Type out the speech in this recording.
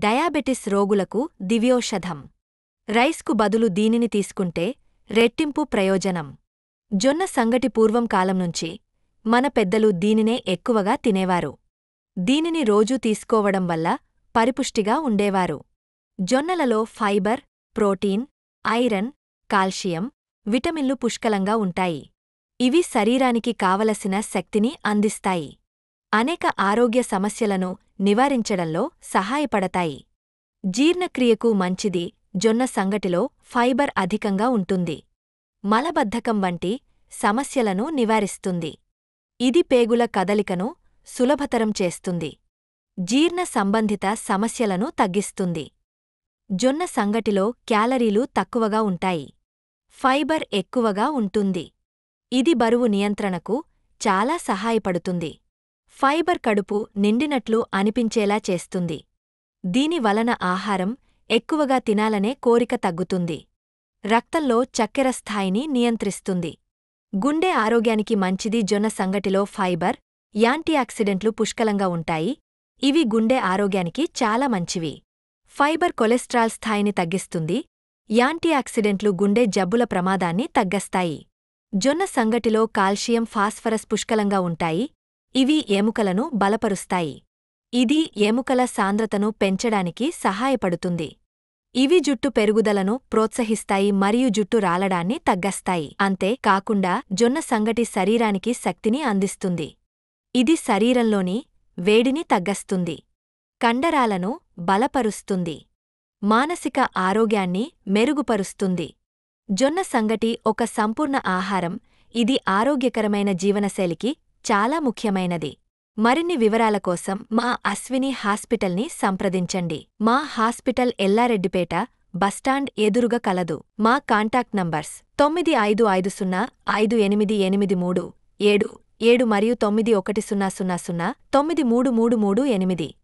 Diabetes రోగులకు దివ్యోషధం. రైస్కు బదులు దీనిని తీసుకుంటే రెట్టింపు ప్రయోజనం. జొన్న సంగటి పూర్వం కాలం నుంచి మన పెద్దలు దీనినే ఎక్కువగా తినేవారు. దీనిని రోజూ తీసుకోవడం వల్ల పరిపుష్టిగా ఉండేవారు. జొన్నలలో ఫైబర్, ప్రోటీన్, ఐరన్, కాల్షియం, విటమిన్లు పుష్కలంగా ఉంటాయి. ఇవి శరీరానికి కావలసిన శక్తిని అందిస్తాయి. అనేక ఆరోగ్య సమస్యలను నివారించడంలో సహాయపడతాయి. జీర్ణక్రియకు మంచిది. జొన్న సంగటిలో ఫైబర్ అధికంగా ఉంటుంది. మలబద్ధకం వంటి సమస్యలను నివారిస్తుంది. ఇది పేగుల కదలికను సులభతరం చేస్తుంది. జీర్ణ సంబంధిత సమస్యలను తగ్గిస్తుంది. జొన్న సంగటిలో క్యాలరీలు తక్కువగా ఉంటాయి. ఫైబర్ ఎక్కువగా ఉంటుంది. ఇది బరువు నియంత్రణకు చాలా సహాయపడుతుంది. ఫైబర్ కడుపు నిండినట్లు అనిపించేలా చేస్తుంది. దీని వలన ఆహారం ఎక్కువగా తినాలనే కోరిక తగ్గుతుంది. రక్తంలో చక్కెర స్థాయిని నియంత్రిస్తుంది. గుండె ఆరోగ్యానికి మంచిది. జొన్న సంగటిలో ఫైబర్, యాంటీఆక్సిడెంట్లు పుష్కలంగా ఉంటాయి. ఇవి గుండె ఆరోగ్యానికి చాలా మంచివి. ఫైబర్ కొలెస్ట్రాల్ స్థాయిని తగ్గిస్తుంది. యాంటీఆక్సిడెంట్లు గుండె జబ్బుల ప్రమాదాన్ని తగ్గస్తాయి. జొన్న సంగటిలో కాల్షియం, ఫాస్ఫరస్ పుష్కలంగా ఉంటాయి. ఇవి ఎముకలను బలపరుస్తాయి. ఇది ఎముకల సాంద్రతను పెంచడానికి సహాయపడుతుంది. ఇవి జుట్టు పెరుగుదలను ప్రోత్సహిస్తాయి మరియు జుట్టు రాలడాన్ని తగ్గస్తాయి. అంతే కాకుండా జొన్న సంగటి శరీరానికి శక్తిని అందిస్తుంది. ఇది శరీరంలోని వేడిని తగ్గస్తుంది. కండరాలను బలపరుస్తుంది. మానసిక ఆరోగ్యాన్ని మెరుగుపరుస్తుంది. జొన్న సంగటి ఒక సంపూర్ణ ఆహారం. ఇది ఆరోగ్యకరమైన జీవనశైలికి చాలా ముఖ్యమైనది. మరిన్ని వివరాల కోసం మా అశ్విని హాస్పిటల్ని సంప్రదించండి. మా హాస్పిటల్ ఎల్లారెడ్డిపేట బస్టాండ్ ఎదురుగా కలదు. మా కాంటాక్ట్ నంబర్స్ 9550588377 మరియు 9100093338.